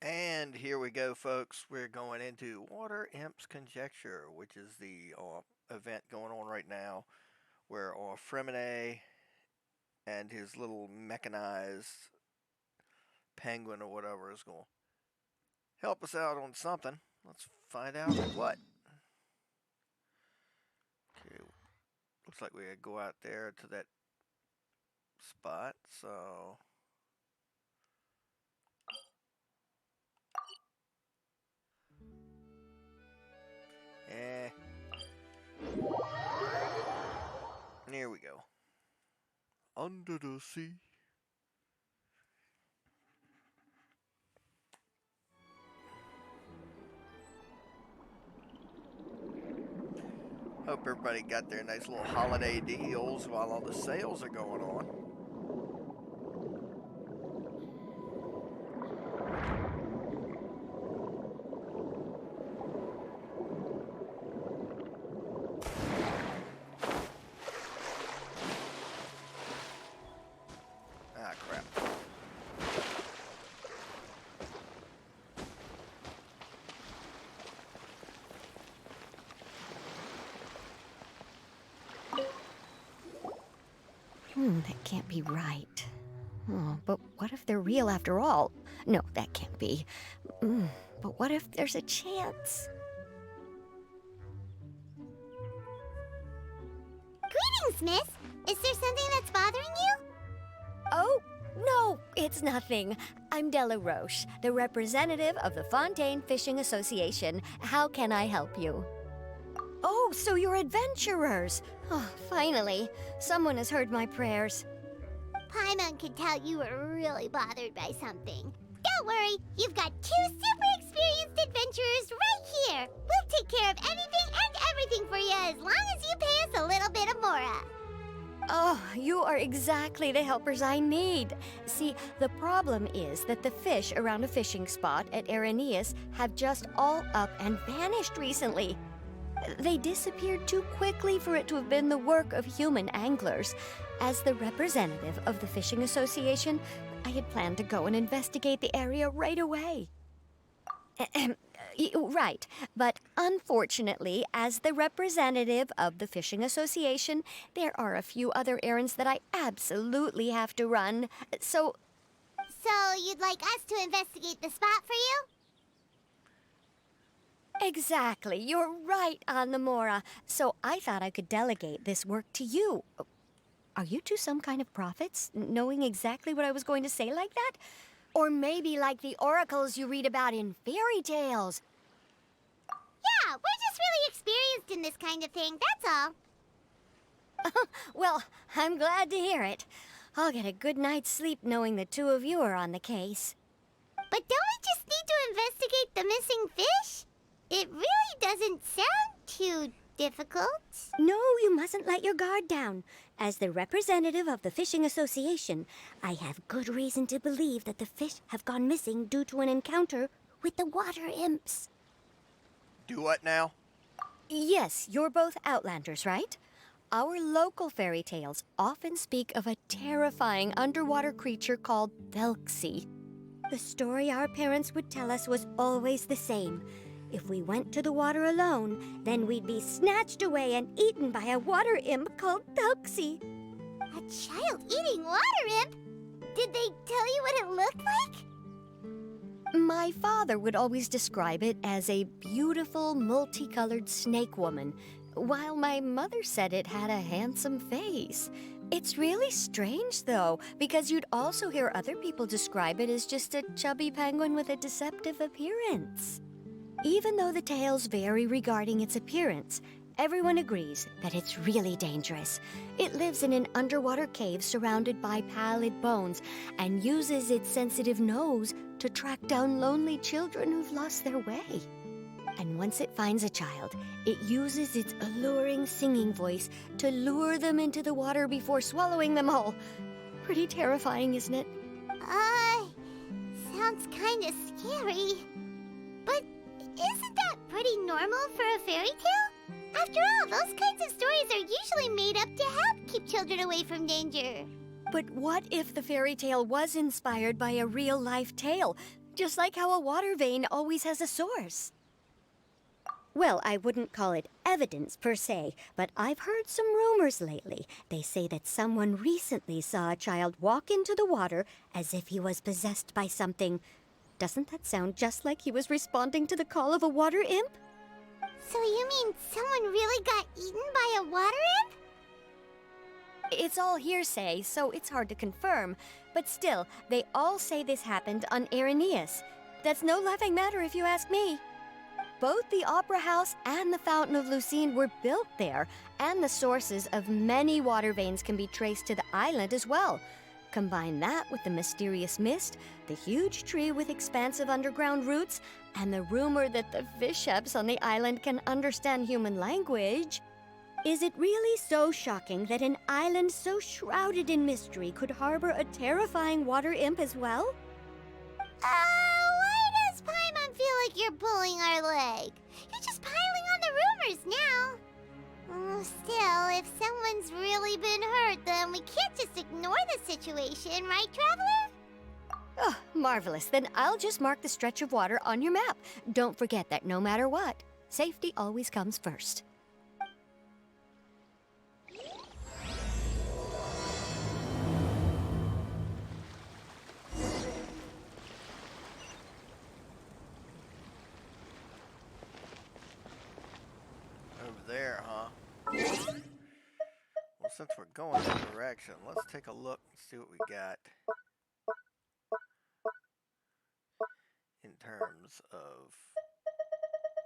And here we go, folks. We're going into Water Imp's Conjecture, which is the event going on right now where Freminet and his little mechanized penguin or whatever is going to help us out on something. Let's find out what. Okay, looks like we gotta go out there to that spot, so. Eh. Here we go. Under the sea. Hope everybody got their nice little holiday deals while all the sales are going on. Ah, crap. That can't be right. Oh, but what if they're real after all? No, that can't be. But what if there's a chance? Greetings, miss. Is there something that's bothering you? Oh, no, it's nothing. I'm Della Roche, the representative of the Fontaine Fishing Association. How can I help you? Oh, so you're adventurers. Oh, finally, someone has heard my prayers. Paimon could tell you were really bothered by something. Don't worry, you've got two super experienced adventurers right here. We'll take care of anything and everything for you as long as you pay us a little bit of mora. Oh, you are exactly the helpers I need. See, the problem is that the fish around a fishing spot at Araneus have just all up and vanished recently. They disappeared too quickly for it to have been the work of human anglers. As the representative of the Fishing Association, I had planned to go and investigate the area right away. Right, but unfortunately, as the representative of the Fishing Association, there are a few other errands that I absolutely have to run. So you'd like us to investigate the spot for you? exactly, you're right on the Mora. So I thought I could delegate this work to you. Are you two some kind of prophets, knowing exactly what I was going to say like that? Or maybe like the oracles you read about in fairy tales? Yeah, we're just really experienced in this kind of thing, that's all. Well, I'm glad to hear it. I'll get a good night's sleep knowing the two of you are on the case. But don't we just need to investigate the missing fish? It really doesn't sound too difficult. No, you mustn't let your guard down. As the representative of the Fishing Association, I have good reason to believe that the fish have gone missing due to an encounter with the water imps. Do what now? Yes, you're both Outlanders, right? Our local fairy tales often speak of a terrifying underwater creature called Thelxie. The story our parents would tell us was always the same. If we went to the water alone, then we'd be snatched away and eaten by a water imp called Thelxie. A child-eating water imp? Did they tell you what it looked like? My father would always describe it as a beautiful, multicolored snake woman, while my mother said it had a handsome face. It's really strange, though, because you'd also hear other people describe it as just a chubby penguin with a deceptive appearance. Even though the tales vary regarding its appearance, everyone agrees that it's really dangerous. It lives in an underwater cave surrounded by pallid bones and uses its sensitive nose to track down lonely children who've lost their way. And once it finds a child, it uses its alluring singing voice to lure them into the water before swallowing them all. Pretty terrifying, isn't it? Sounds kinda scary. But isn't that pretty normal for a fairy tale? After all, those kinds of stories are usually made up to help keep children away from danger. But what if the fairy tale was inspired by a real-life tale? Just like how a water vein always has a source. Well, I wouldn't call it evidence per se, but I've heard some rumors lately. They say that someone recently saw a child walk into the water as if he was possessed by something. Doesn't that sound just like he was responding to the call of a water imp? So you mean someone really got eaten by a water imp? It's all hearsay, so it's hard to confirm. But still, they all say this happened on Irenaeus. That's no laughing matter if you ask me. Both the Opera House and the Fountain of Lucine were built there, and the sources of many water veins can be traced to the island as well. Combine that with the mysterious mist, the huge tree with expansive underground roots, and the rumor that the fisheps on the island can understand human language. Is it really so shocking that an island so shrouded in mystery could harbor a terrifying water imp as well? Why does Paimon feel like you're pulling our leg? You're just piling on the rumors now. Still, if someone's really been hurt, then we can't just ignore the situation, right, Traveler? Oh, marvelous. Then I'll just mark the stretch of water on your map. Don't forget that no matter what, safety always comes first. Over there, huh? Well, since we're going that direction, let's take a look and see what we got in terms of...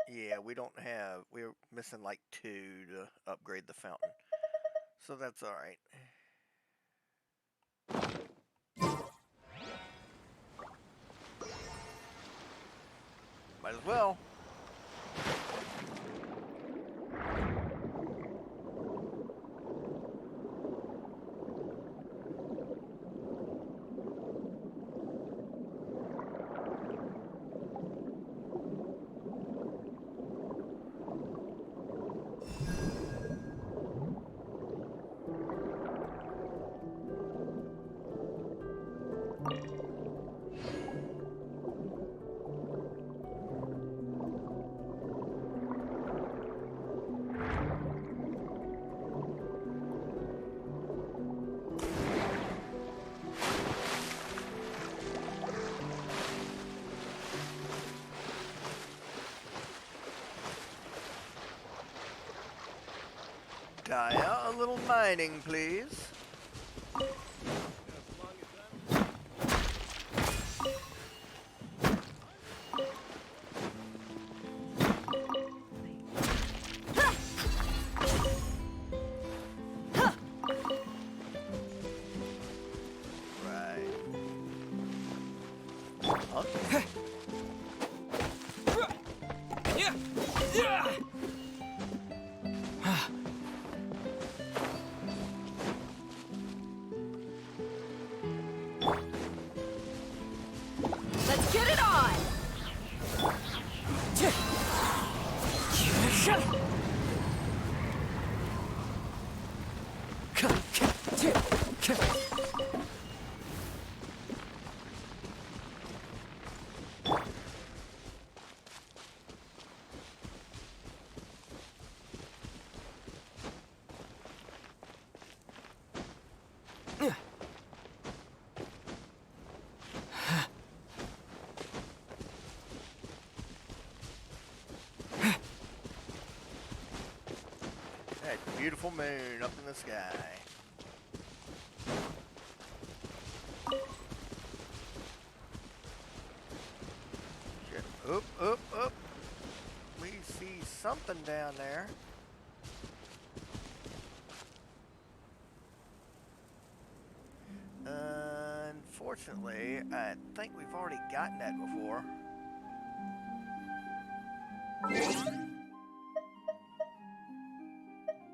Yeah, we're missing like 2 to upgrade the fountain. So that's alright. Might as well. Gaia, a little mining, please. Right. Huh? Let's get it on! That beautiful moon up in the sky. Shit. Up. We see something down there. Unfortunately, I think we've already gotten that before.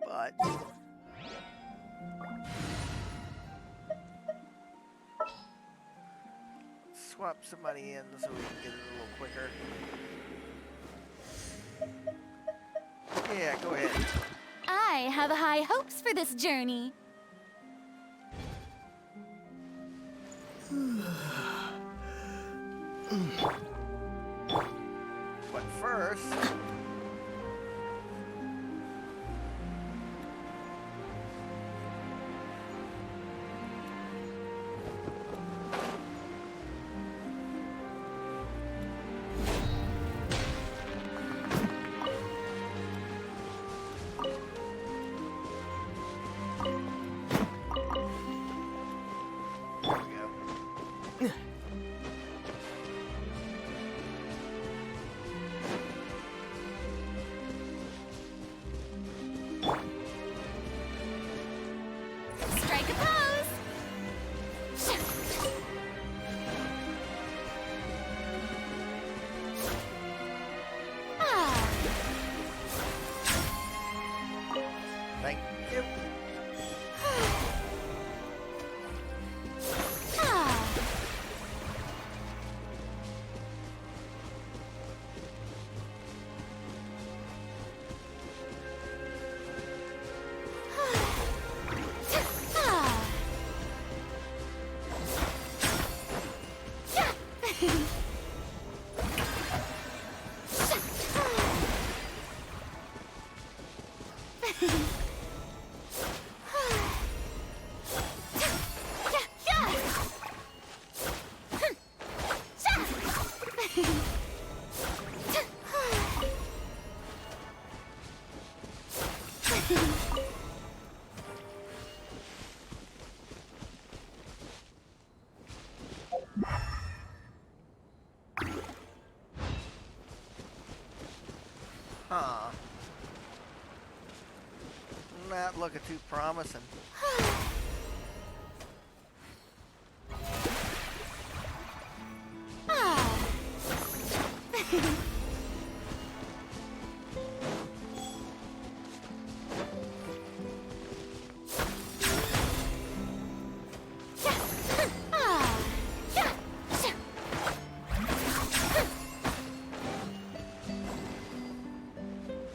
But swap somebody in so we can get it a little quicker. Yeah, go ahead. I have high hopes for this journey. But first, there we go. Strike a pose! Ah, Thank you. ah. Ah. Huh. Not looking too promising.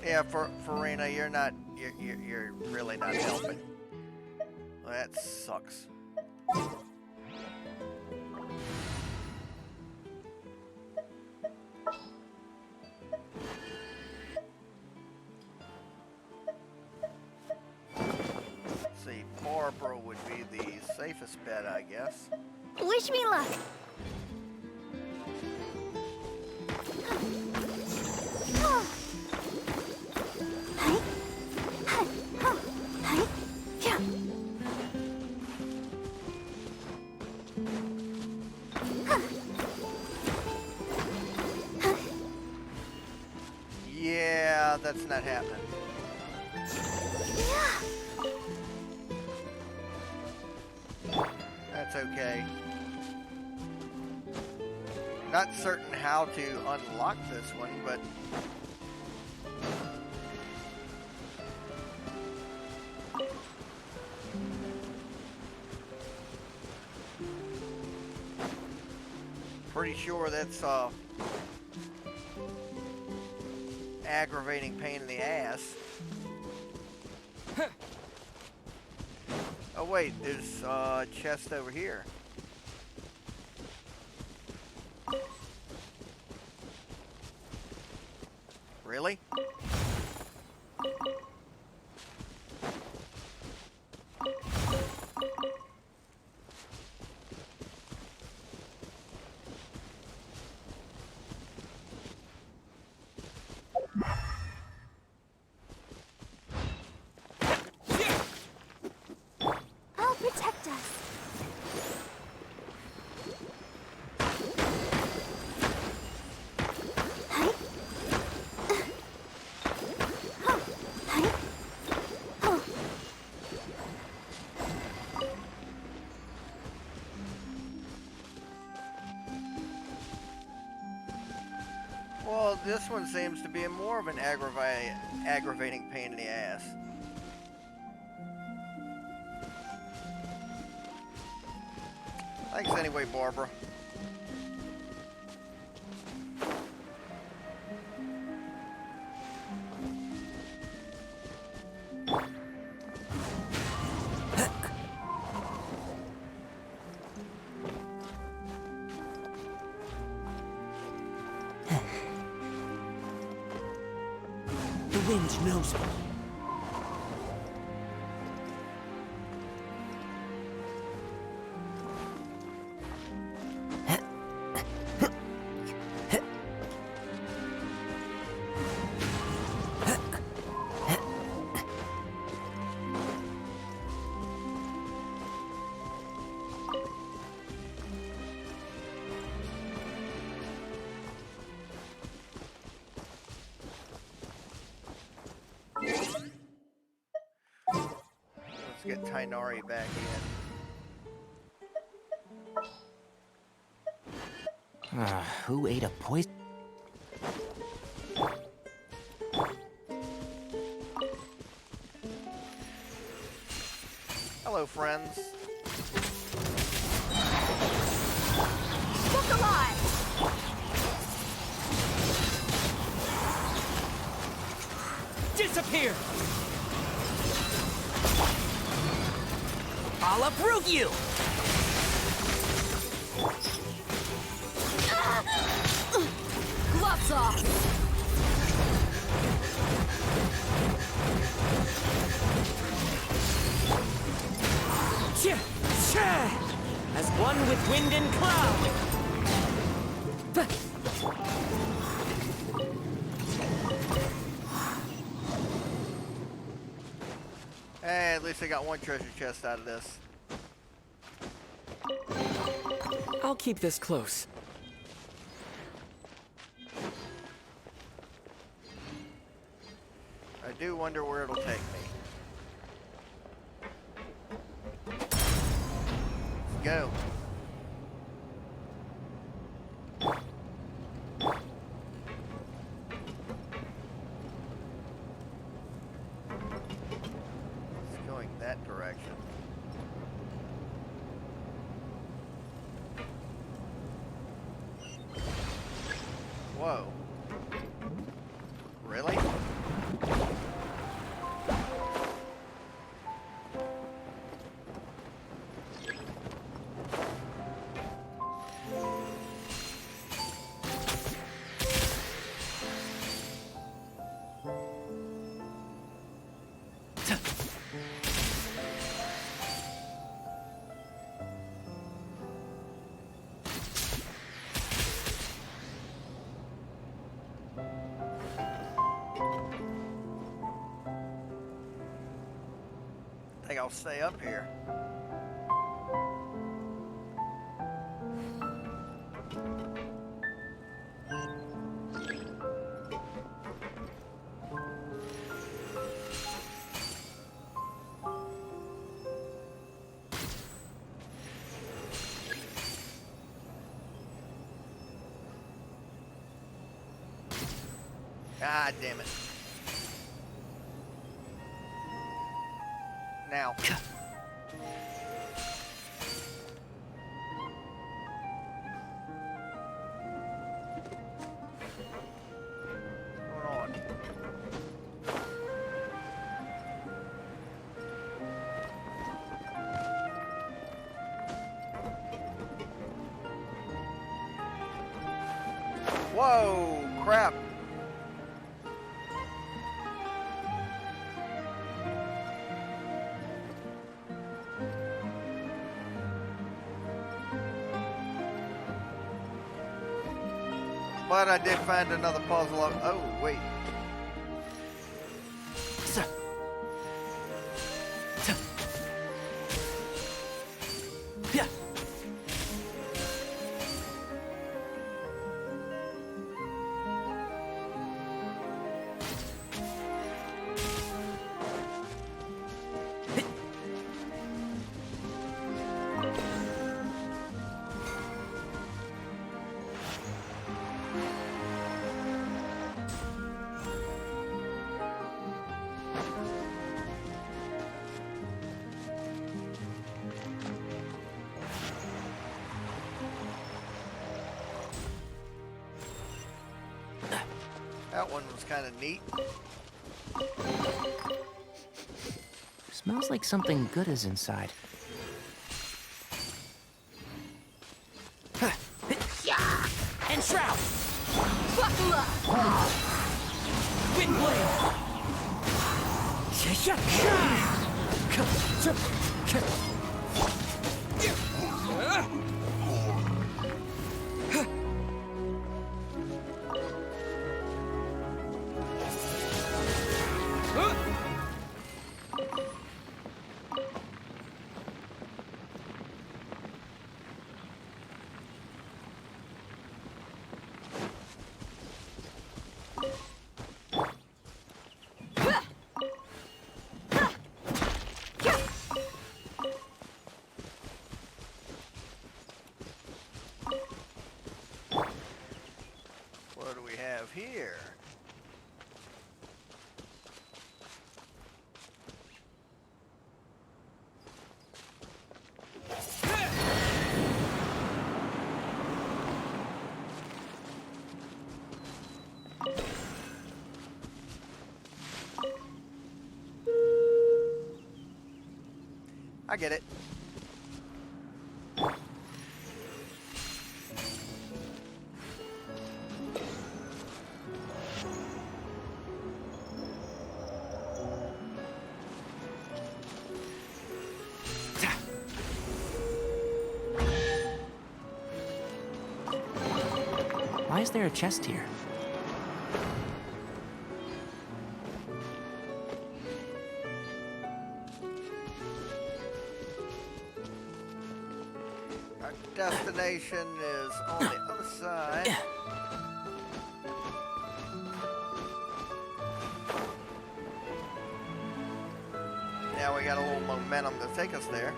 Yeah, Farina, you're really not helping. Well, that sucks. Let's see, Barbara would be the safest bet, I guess. Wish me luck. Yeah, that's not happening. That's okay. Not certain how to unlock this one, but pretty sure that's aggravating pain in the ass. Oh wait, there's a chest over here. Really? I'll protect us. Well, this one seems to be more of an aggravating pain in the ass. Thanks anyway, Barbara. wind knows me. Let's get Tainari back in. Who ate a poison? Hello, friends. Look alive! Disappear! I'll uproot you! Gloves off! As one with wind and cloud! Hey, at least I got one treasure chest out of this. I'll keep this close. I do wonder where it'll take me. Let's go. It's going that direction. Whoa. Really? I think I'll stay up here. God damn it. Now. What's going on? Whoa, crap. But I did find another puzzle. Oh, wait. That one was kind of neat. Smells like something good is inside. And shroud! Buckle up! Wind blade! What do we have here? I get it. Why is there a chest here? Our destination is on the other side. Now we got a little momentum to take us there.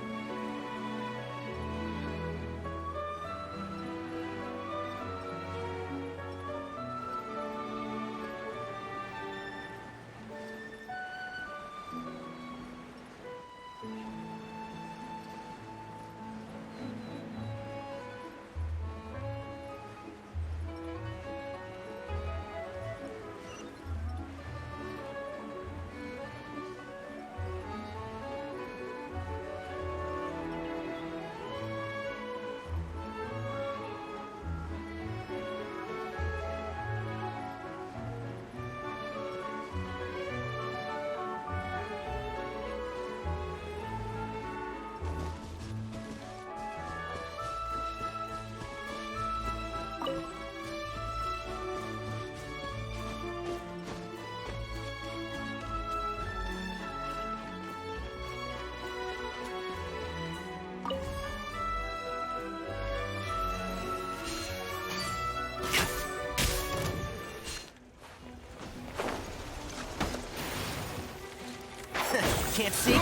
Can't see?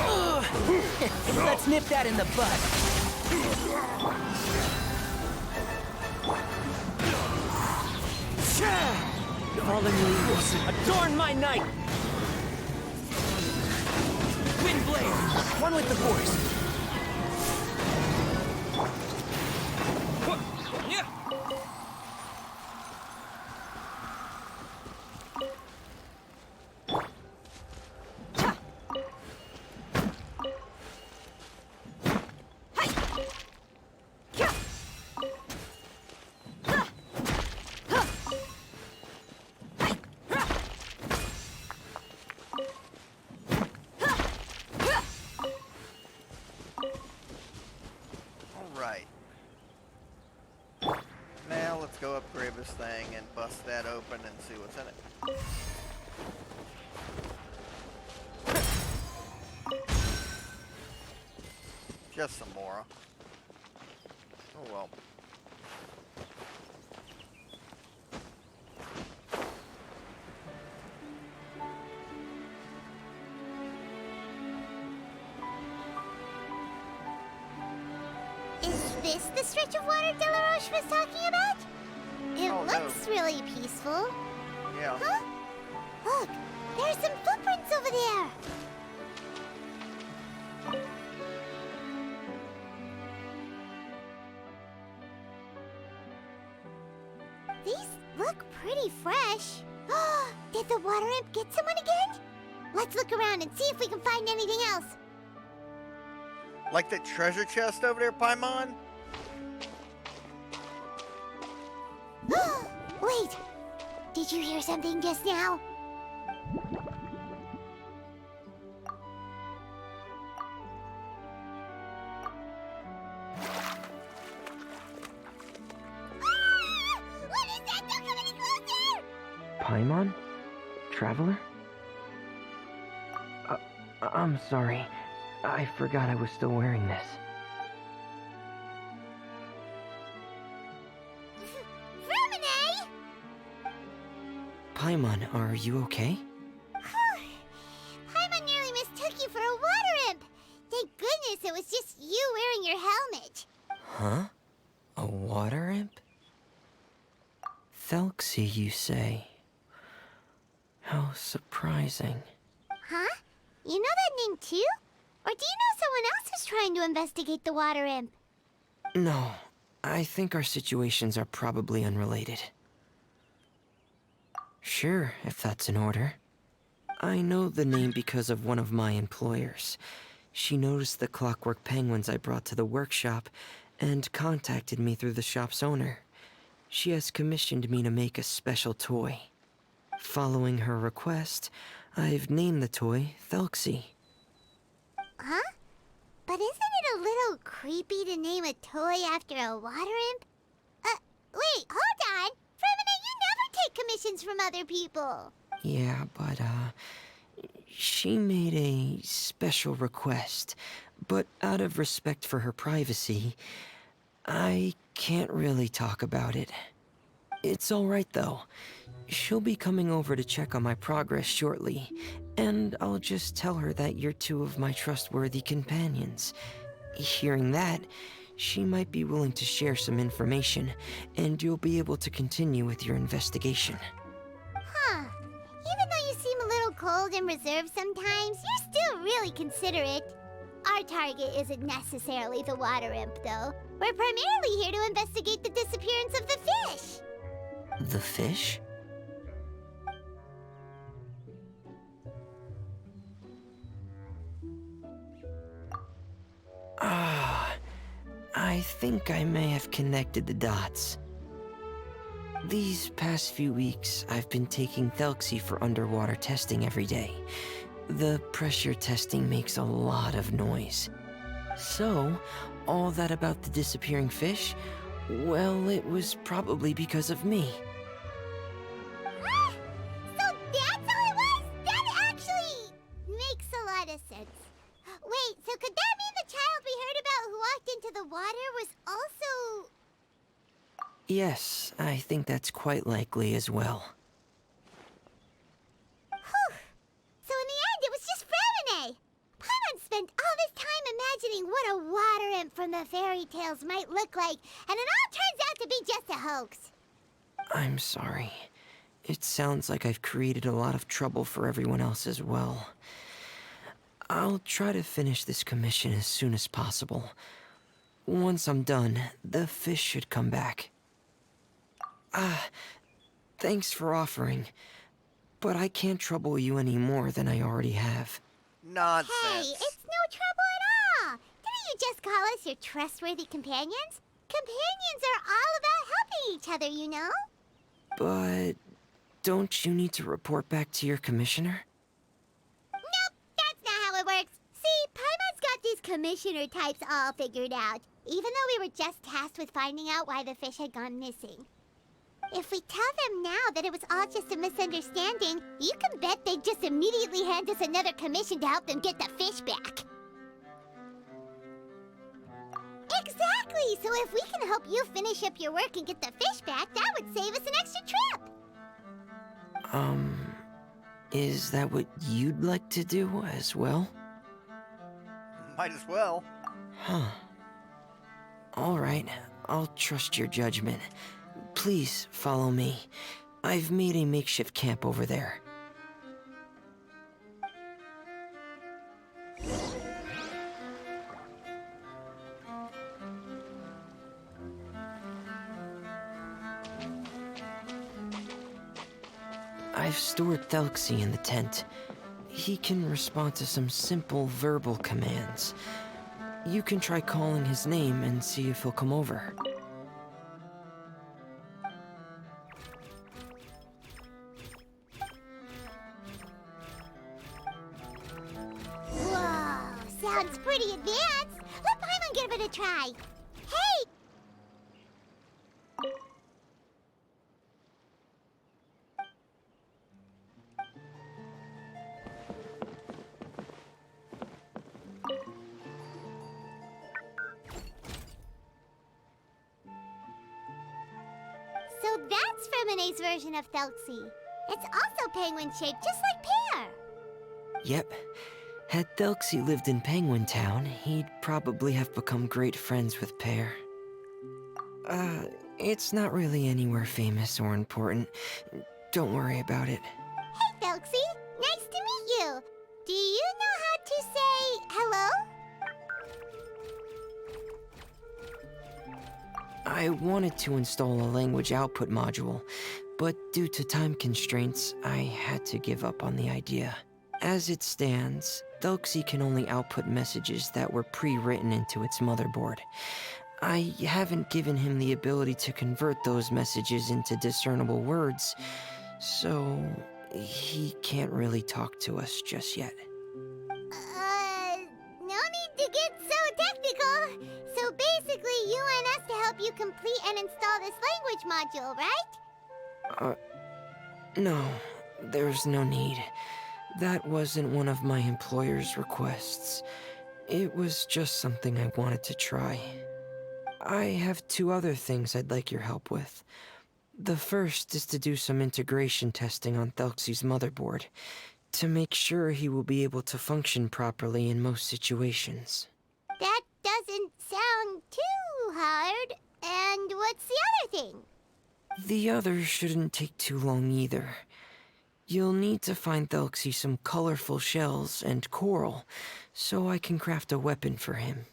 Let's nip that in the bud. Fallen leaves, adorn my night! Wind blade, one with the force. Now let's go upgrade this thing and bust that open and see what's in it. Just some more. Oh well. Is this the stretch of water Delaroche was talking about? It Oh, looks no. really peaceful. Yeah. Huh? Look, there's some footprints over there. These look pretty fresh. Did the water imp get someone again? Let's look around and see if we can find anything else. Like that treasure chest over there, Paimon? Wait, did you hear something just now? Paimon? Traveler? I'm sorry. I forgot I was still wearing this. Freminet! Paimon, are you okay? Paimon nearly mistook you for a water imp. Thank goodness it was just you wearing your helmet. Huh? A water imp? Thelxie, you say? How surprising. Huh? You know that name too? Or do you know someone else who's trying to investigate the water imp? No, I think our situations are probably unrelated. Sure, if that's in order. I know the name because of one of my employers. She noticed the clockwork penguins I brought to the workshop and contacted me through the shop's owner. She has commissioned me to make a special toy. Following her request, I've named the toy Thelxie. Huh? But isn't it a little creepy to name a toy after a water imp? Wait, hold on! Freminet, you never take commissions from other people! Yeah, but, she made a special request. But out of respect for her privacy, I can't really talk about it. It's alright though. She'll be coming over to check on my progress shortly, and I'll just tell her that you're two of my trustworthy companions. Hearing that, she might be willing to share some information, and you'll be able to continue with your investigation. Huh. Even though you seem a little cold and reserved sometimes, you're still really considerate. Our target isn't necessarily the water imp, though. We're primarily here to investigate the disappearance of the fish. The fish? I think I may have connected the dots. These past few weeks, I've been taking Thelxie for underwater testing every day. The pressure testing makes a lot of noise. So, all that about the disappearing fish? Well, it was probably because of me. Ah, so that's all it was? That actually makes a lot of sense. Wait, so could that mean the child we heard about who walked into the water was also... Yes, I think that's quite likely as well. Whew. So in the end, it was just Freminet. Paimon spent all this time imagining what a water imp from the fairy tales might look like, and it all turns out to be just a hoax. I'm sorry. It sounds like I've created a lot of trouble for everyone else as well. I'll try to finish this commission as soon as possible. Once I'm done, the fish should come back. Thanks for offering, but I can't trouble you any more than I already have. Nonsense. Hey, it's no trouble at all. Didn't you just call us your trustworthy companions? Companions are all about helping each other, you know? But don't you need to report back to your commissioner? Nope, that's not how it works. See, Paimon's got these commissioner types all figured out, even though we were just tasked with finding out why the fish had gone missing. If we tell them now that it was all just a misunderstanding, you can bet they'd just immediately hand us another commission to help them get the fish back. Exactly! So if we can help you finish up your work and get the fish back, that would save us an extra trip! Is that what you'd like to do as well? Might as well. Huh. Alright, I'll trust your judgment. Please follow me. I've made a makeshift camp over there. I've stored Thelxie in the tent. He can respond to some simple verbal commands. You can try calling his name and see if he'll come over. Whoa, sounds pretty advanced. Let Paimon give it a try. Hey! So that's Freminet's version of Thelxie. It's also penguin-shaped, just like Pear. Yep. Had Thelxie lived in Penguin Town, he'd probably have become great friends with Pear. It's not really anywhere famous or important. Don't worry about it. Hey, Thelxie. Nice to meet you. Do you know how to say hello? I wanted to install a language output module, but due to time constraints, I had to give up on the idea. As it stands, Thelxie can only output messages that were pre-written into its motherboard. I haven't given him the ability to convert those messages into discernible words, so he can't really talk to us just yet. No need to get so technical. So basically, you want us to help you complete and install this language module, right? No, there's no need. That wasn't one of my employer's requests. It was just something I wanted to try. I have 2 other things I'd like your help with. The first is to do some integration testing on Thelxie's motherboard, to make sure he will be able to function properly in most situations. That doesn't sound too hard. And what's the other thing? The other shouldn't take too long either. You'll need to find Thelxie some colorful shells and coral, so I can craft a weapon for him.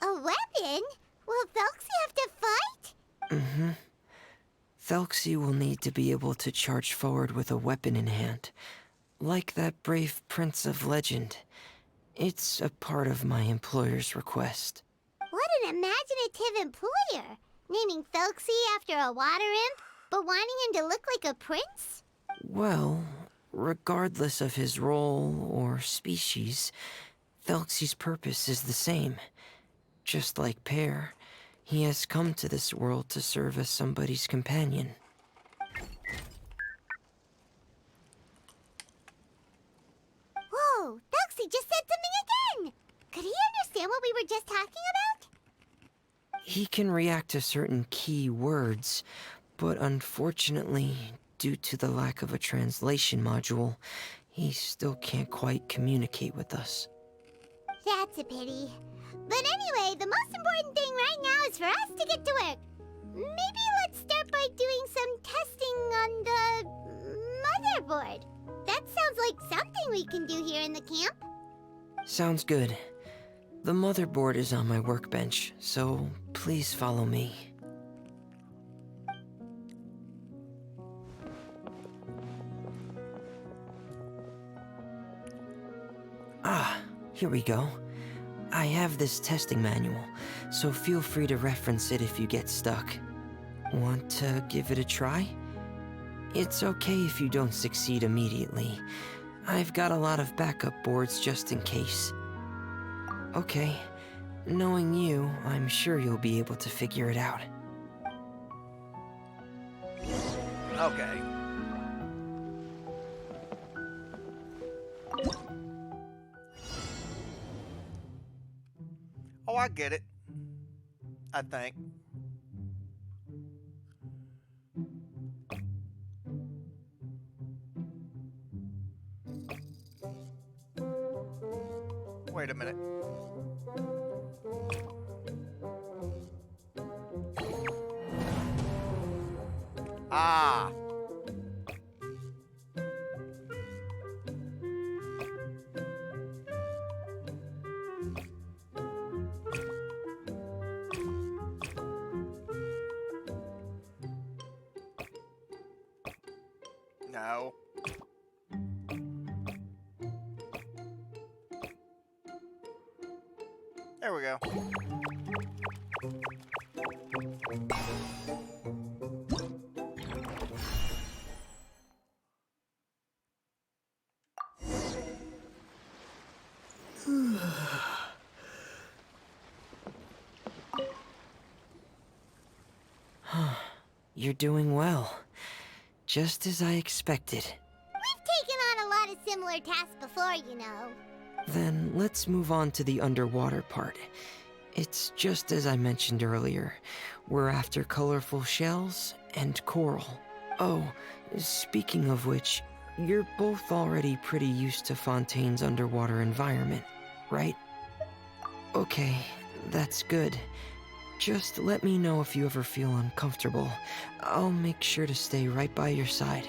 A weapon? Will Thelxie have to fight? Mm-hmm. Thelxie will need to be able to charge forward with a weapon in hand, like that brave prince of legend. It's a part of my employer's request. What an imaginative employer! Naming Thelxie after a water imp, but wanting him to look like a prince? Well, regardless of his role or species, Thelxie's purpose is the same. Just like Pear, he has come to this world to serve as somebody's companion. Whoa, Thelxie just said something again! Could he understand what we were just talking about? He can react to certain key words, but unfortunately, due to the lack of a translation module, he still can't quite communicate with us. That's a pity. But anyway, the most important thing right now is for us to get to work. Maybe let's start by doing some testing on the motherboard. That sounds like something we can do here in the camp. Sounds good. The motherboard is on my workbench, so please follow me. Ah, here we go. I have this testing manual, so feel free to reference it if you get stuck. Want to give it a try? It's okay if you don't succeed immediately. I've got a lot of backup boards just in case. Okay, knowing you, I'm sure you'll be able to figure it out. Okay. Oh, I get it. I think. Wait a minute. Ah. No. There we go. You're doing well. Just as I expected. We've taken on a lot of similar tasks before, you know. Then let's move on to the underwater part. It's just as I mentioned earlier. We're after colorful shells and coral. Oh, speaking of which, you're both already pretty used to Fontaine's underwater environment, right? Okay, that's good. Just let me know if you ever feel uncomfortable. I'll make sure to stay right by your side.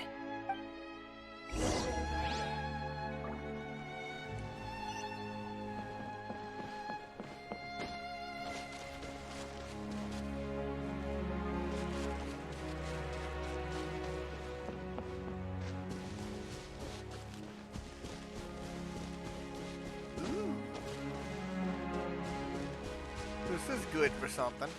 This is good for something.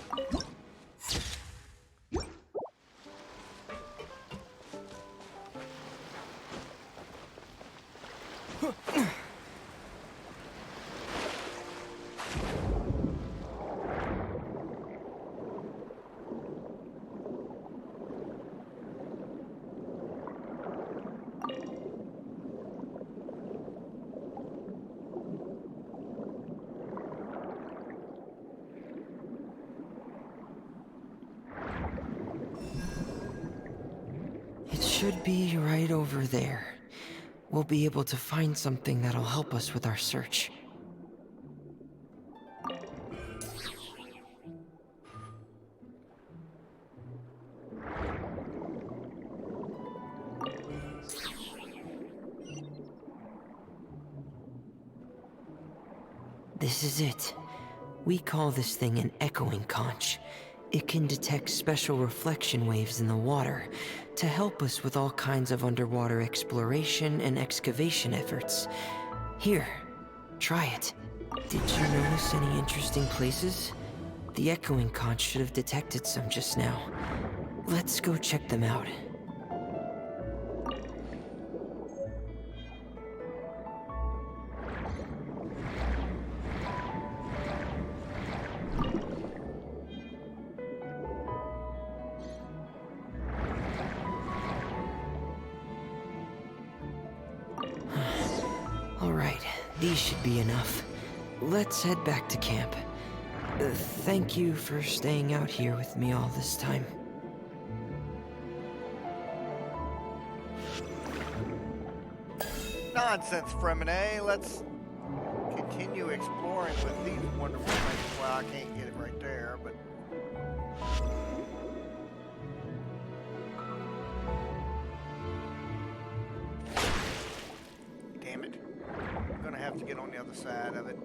It should be right over there. We'll be able to find something that'll help us with our search. This is it. We call this thing an echoing conch. It can detect special reflection waves in the water to help us with all kinds of underwater exploration and excavation efforts. Here, try it. Did you notice any interesting places? The echoing conch should have detected some just now. Let's go check them out. Alright, these should be enough. Let's head back to camp. Thank you for staying out here with me all this time. Nonsense, Freminet. Let's continue exploring with these wonderful things. Well, I can't get it right there, but... Damn it. I'm gonna have to get on the other side of it.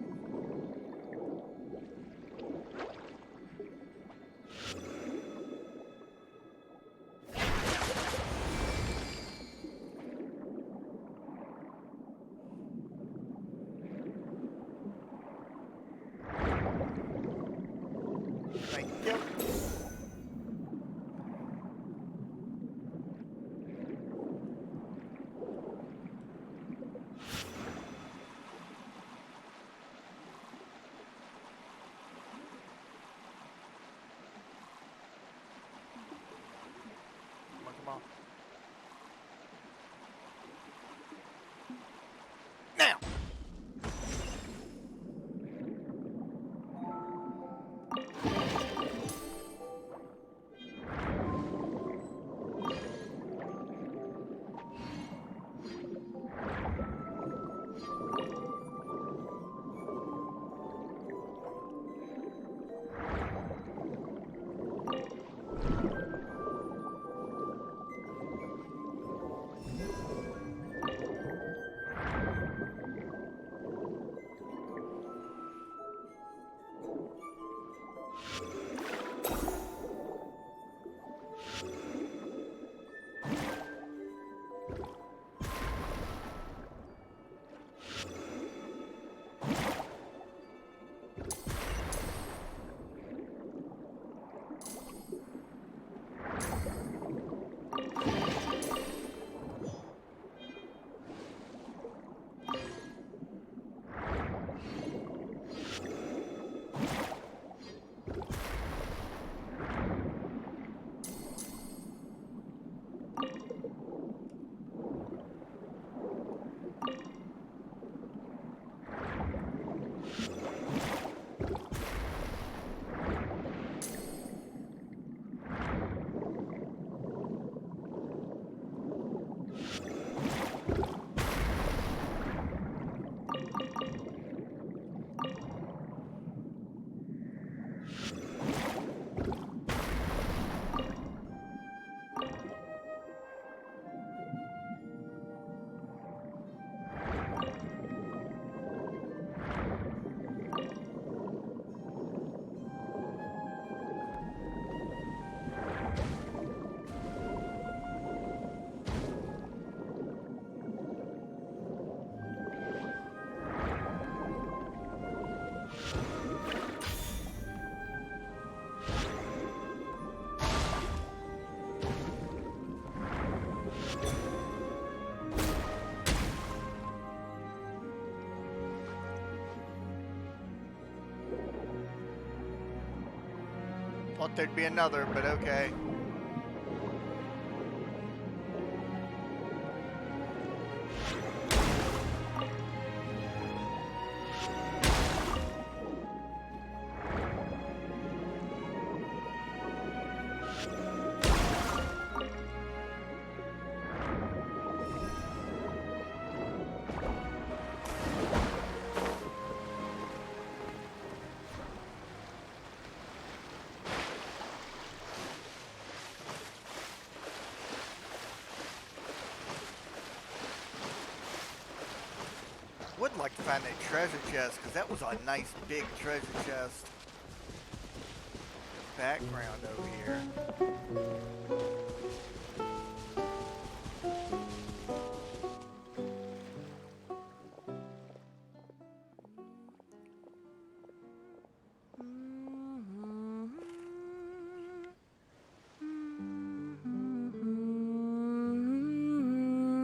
Thank you. Come on. Now! Thought there'd be another, but okay. Would like to find that treasure chest, because that was a nice big treasure chest. Background over here.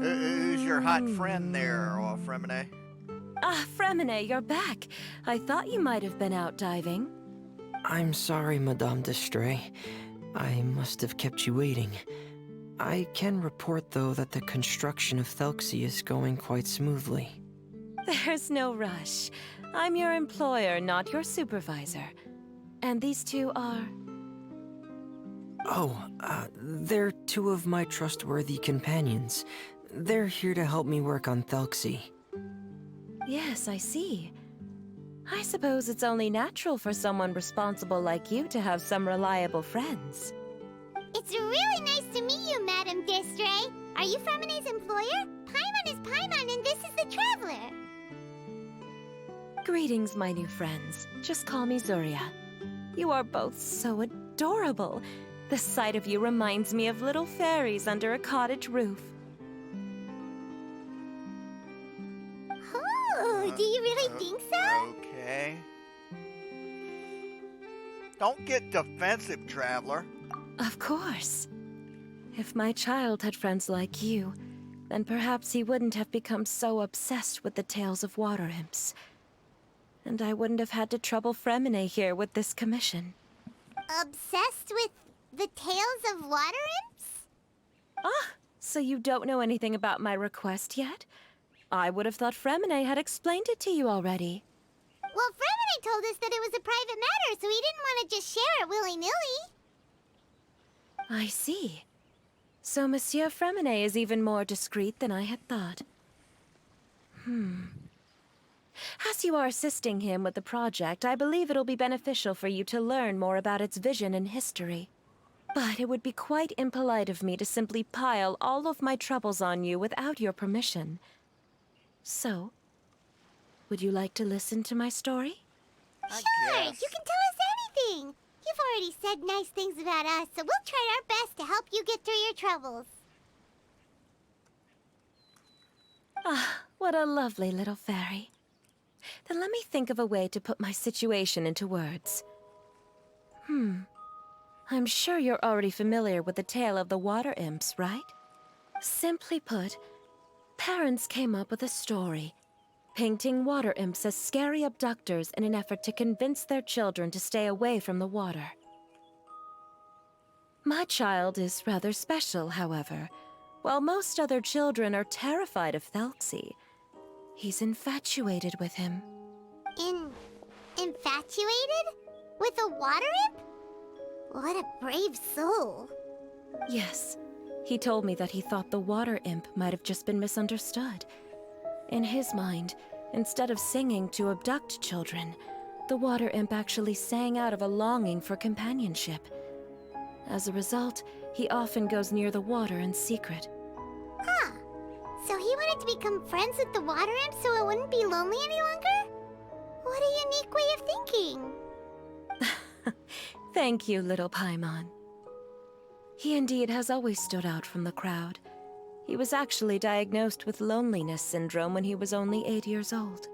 Who's your hot friend there, Freminet? Ah, Freminet, you're back. I thought you might have been out diving. I'm sorry, Madame d'Estray. I must have kept you waiting. I can report, though, that the construction of Thelxie is going quite smoothly. There's no rush. I'm your employer, not your supervisor. And these two are... Oh, they're two of my trustworthy companions. They're here to help me work on Thelxie. Yes, I see. I suppose it's only natural for someone responsible like you to have some reliable friends. It's really nice to meet you, Madame d'Estray. Are you Freminet's employer? Paimon is Paimon, and this is the Traveler. Greetings, my new friends. Just call me Zuria. You are both so adorable. The sight of you reminds me of little fairies under a cottage roof. Oh, do you really think so? Okay. Don't get defensive, Traveler. Of course. If my child had friends like you, then perhaps he wouldn't have become so obsessed with the tales of water imps. And I wouldn't have had to trouble Freminet here with this commission. Obsessed with the tales of water imps? Ah, so you don't know anything about my request yet? I would have thought Freminet had explained it to you already. Well, Freminet told us that it was a private matter, so he didn't want to just share it willy-nilly. I see. So Monsieur Freminet is even more discreet than I had thought. As you are assisting him with the project, I believe it'll be beneficial for you to learn more about its vision and history. But it would be quite impolite of me to simply pile all of my troubles on you without your permission. So, would you like to listen to my story? I Sure, guess. you can tell us anything. You've already said nice things about us, so we'll try our best to help you get through your troubles. Ah, what a lovely little fairy. Then let me think of a way to put my situation into words. I'm sure you're already familiar with the tale of the water imps, right? Simply put, parents came up with a story, painting water imps as scary abductors in an effort to convince their children to stay away from the water. My child is rather special, however. While most other children are terrified of Thelxie, he's infatuated with him. Infatuated? With a water imp? What a brave soul. Yes, he told me that he thought the water imp might have just been misunderstood. In his mind, instead of singing to abduct children, the water imp actually sang out of a longing for companionship. As a result, he often goes near the water in secret. Huh. So he wanted to become friends with the water imp so it wouldn't be lonely any longer? What a unique way of thinking. Thank you, little Paimon. He indeed has always stood out from the crowd. He was actually diagnosed with loneliness syndrome when he was only 8 years old.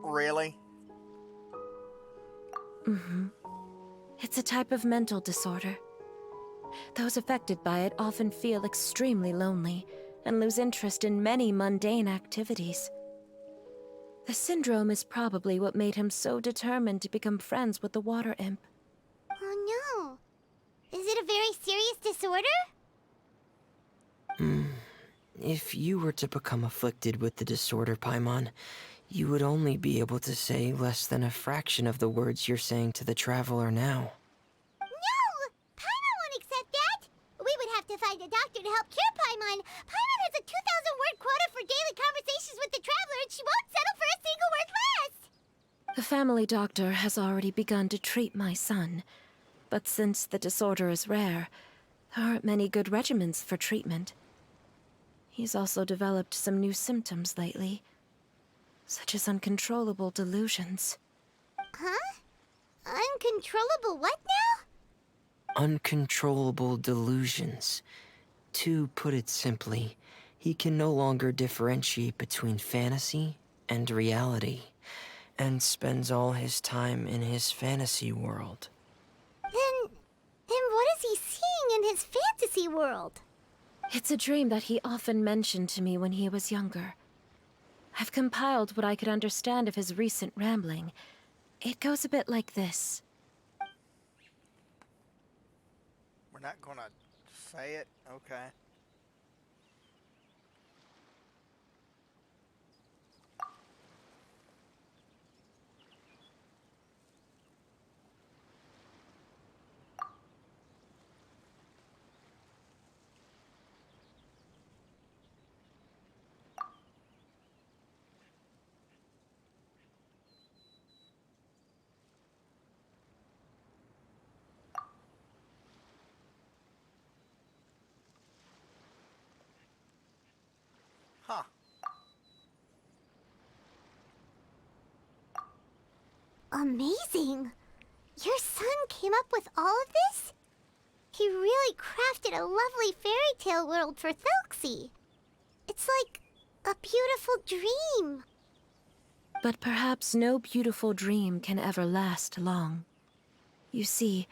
Really? It's a type of mental disorder. Those affected by it often feel extremely lonely and lose interest in many mundane activities. The syndrome is probably what made him so determined to become friends with the water imp. Oh no. Is it a very serious disorder? If you were to become afflicted with the disorder, Paimon, you would only be able to say less than a fraction of the words you're saying to the traveler now. No! Paimon won't accept that! We would have to find a doctor to help cure Paimon. Paimon has a 2,000-word quota for daily conversations with the traveler, and she won't settle for a single word less! The family doctor has already begun to treat my son. But since the disorder is rare, there aren't many good regimens for treatment. He's also developed some new symptoms lately, such as uncontrollable delusions. Huh? Uncontrollable what now? Uncontrollable delusions. To put it simply, he can no longer differentiate between fantasy and reality, and spends all his time in his fantasy world. Then what is he seeing in his fantasy world? It's a dream that he often mentioned to me when he was younger. I've compiled what I could understand of his recent rambling. It goes a bit like this. We're not gonna say it? Okay. Huh. Amazing! Your son came up with all of this? He really crafted a lovely fairy tale world for Thelxie. It's like a beautiful dream. But perhaps no beautiful dream can ever last long. You see,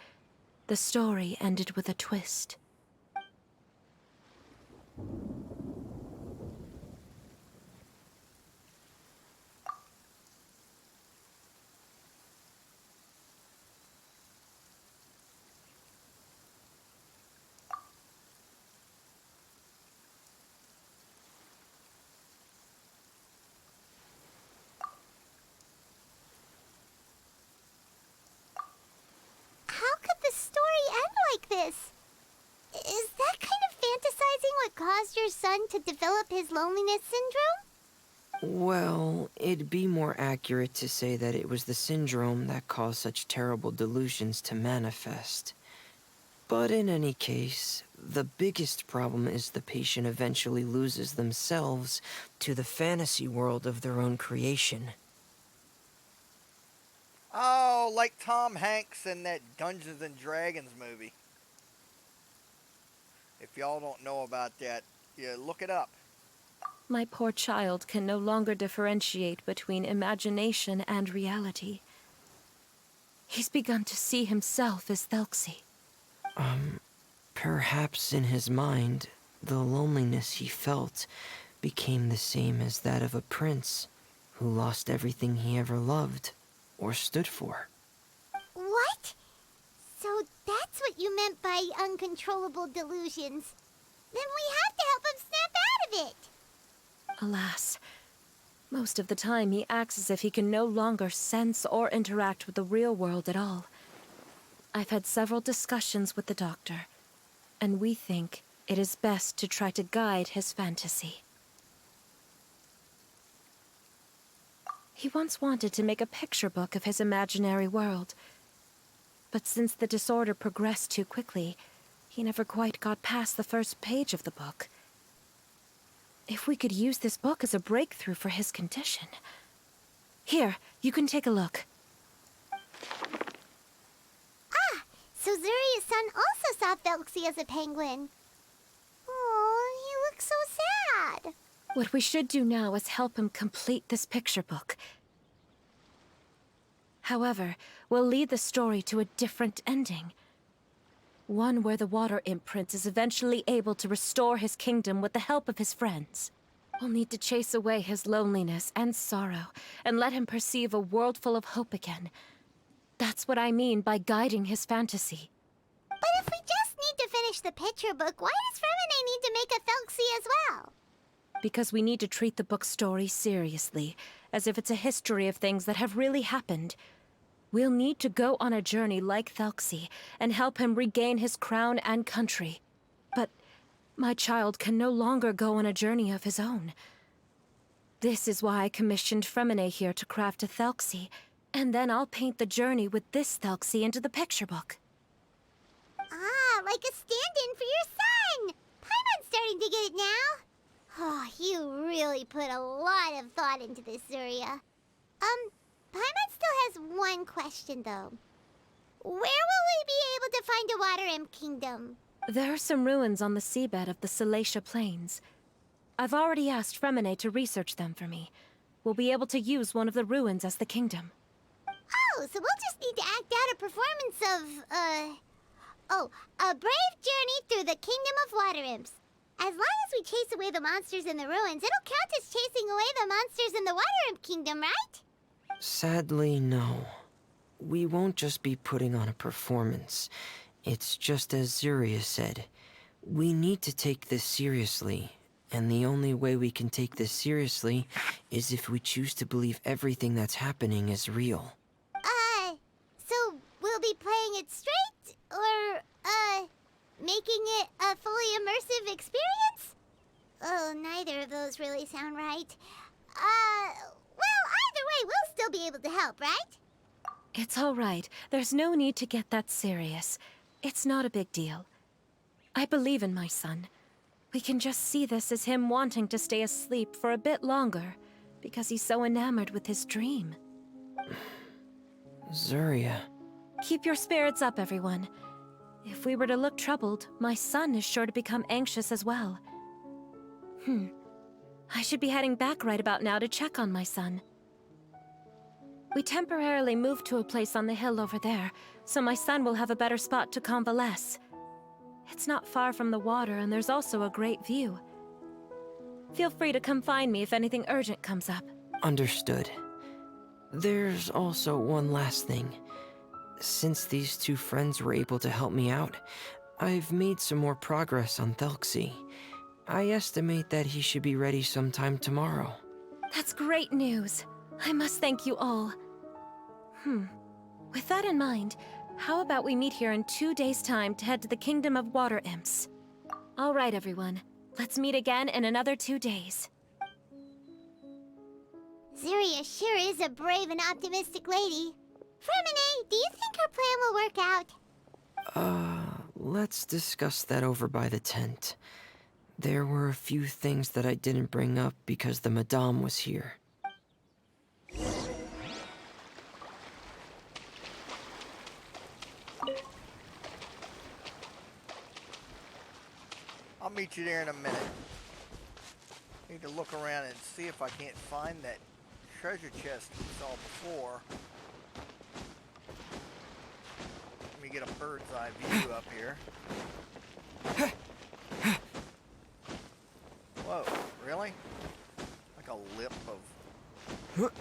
the story ended with a twist. How could the story end like this? Is that kind of fantasizing what caused your son to develop his loneliness syndrome? Well, it'd be more accurate to say that it was the syndrome that caused such terrible delusions to manifest. But in any case, the biggest problem is the patient eventually loses themselves to the fantasy world of their own creation. Oh, like Tom Hanks in that Dungeons and Dragons movie. If y'all don't know about that, yeah, look it up. My poor child can no longer differentiate between imagination and reality. He's begun to see himself as Thelxie. Perhaps in his mind, the loneliness he felt became the same as that of a prince who lost everything he ever loved or stood for. What? So that's what you meant by uncontrollable delusions. Then we have to help him snap out of it. Alas, most of the time he acts as if he can no longer sense or interact with the real world at all. I've had several discussions with the doctor, and we think it is best to try to guide his fantasy. He once wanted to make a picture book of his imaginary world, but since the disorder progressed too quickly, he never quite got past the first page of the book. If we could use this book as a breakthrough for his condition. Here, you can take a look. So Zuria's son also saw Thelxie as a penguin. Oh, he looks so sad. What we should do now is help him complete this picture book. However, we'll lead the story to a different ending. One where the Water Imp Prince is eventually able to restore his kingdom with the help of his friends. We'll need to chase away his loneliness and sorrow, and let him perceive a world full of hope again. That's what I mean by guiding his fantasy. But if we just need to finish the picture book, why does Freminet need to make a Thelxie as well? Because we need to treat the book's story seriously, as if it's a history of things that have really happened. We'll need to go on a journey like Thelxie, and help him regain his crown and country. But my child can no longer go on a journey of his own. This is why I commissioned Freminet here to craft a Thelxie, and then I'll paint the journey with this Thelxie into the picture book. Ah, like a stand-in for your son! Paimon's starting to get it now. Oh, you really put a lot of thought into this, Zuria. Paimon still has one question, though. Where will we be able to find a Water Imp Kingdom? There are some ruins on the seabed of the Salacia Plains. I've already asked Freminet to research them for me. We'll be able to use one of the ruins as the kingdom. Oh, so we'll just need to act out a performance of, a brave journey through the Kingdom of Water Imps. As long as we chase away the monsters in the ruins, it'll count as chasing away the monsters in the Water Imp Kingdom, right? Sadly, no. We won't just be putting on a performance. It's just as Zuria said. We need to take this seriously. And the only way we can take this seriously is if we choose to believe everything that's happening is real. So we'll be playing it straight? Or, making it a fully immersive experience? Oh, neither of those really sound right. Well, either way, we'll still be able to help, right? It's all right. There's no need to get that serious. It's not a big deal. I believe in my son. We can just see this as him wanting to stay asleep for a bit longer, because he's so enamored with his dream. Zuria. Keep your spirits up, everyone. If we were to look troubled, my son is sure to become anxious as well. I should be heading back right about now to check on my son. We temporarily moved to a place on the hill over there, so my son will have a better spot to convalesce. It's not far from the water, and there's also a great view. Feel free to come find me if anything urgent comes up. Understood. There's also one last thing. Since these two friends were able to help me out, I've made some more progress on Thelxie. I estimate that he should be ready sometime tomorrow. That's great news. I must thank you all. With that in mind, how about we meet here in 2 days' time to head to the Kingdom of Water Imps? All right, everyone. Let's meet again in another 2 days. Zuria sure is a brave and optimistic lady. Freminet, do you think her plan will work out? Let's discuss that over by the tent. There were a few things that I didn't bring up because the Madame was here. I'll meet you there in a minute. Need to look around and see if I can't find that treasure chest we saw before. Let me get a bird's eye view up here. Whoa, really? Like a lip of... Okay.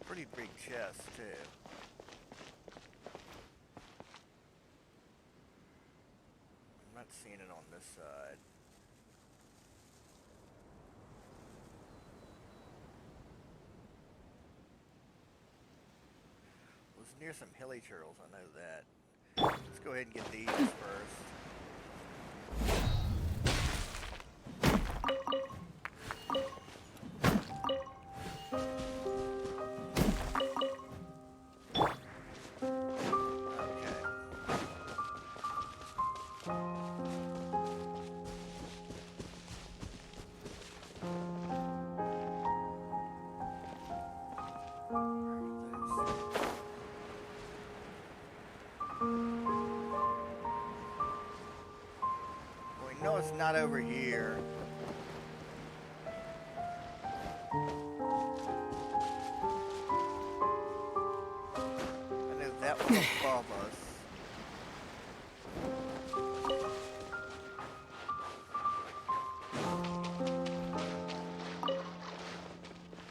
Pretty big chest, too. I'm not seeing it on this side. It was near some hilly turtles, I know that. Let's go ahead and get these first. No, it's not over here. I know that was above us.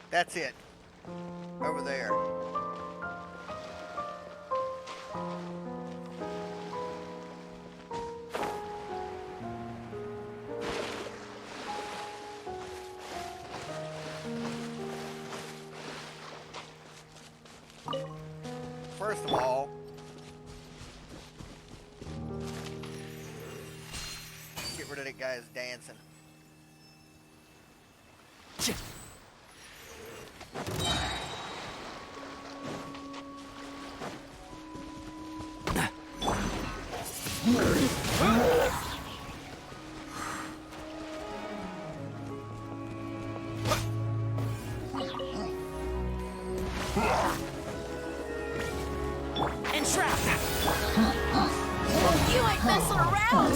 That's it. Over there. First of all, get rid of that guy's dancing. Entrapped! You ain't messing around!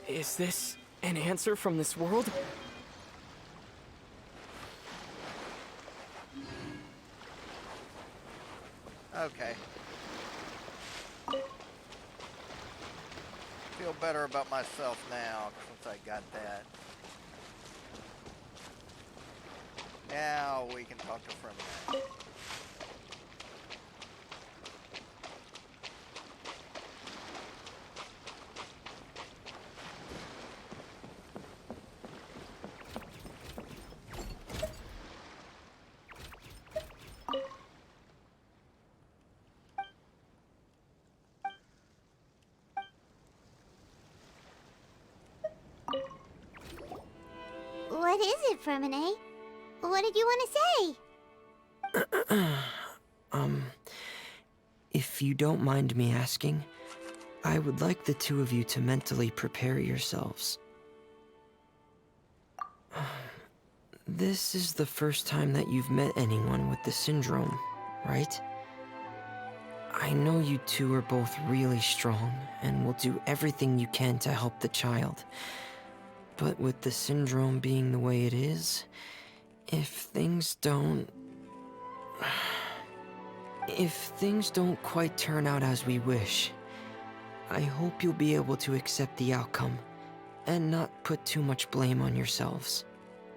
Is this an answer from this world? Okay. Feel better about myself now since I got that. Now we can talk to Freminet. What is it, Freminet? What did you want to say? If you don't mind me asking, I would like the two of you to mentally prepare yourselves. This is the first time that you've met anyone with the syndrome, right? I know you two are both really strong and will do everything you can to help the child. But with the syndrome being the way it is, if things don't quite turn out as we wish, I hope you'll be able to accept the outcome and not put too much blame on yourselves.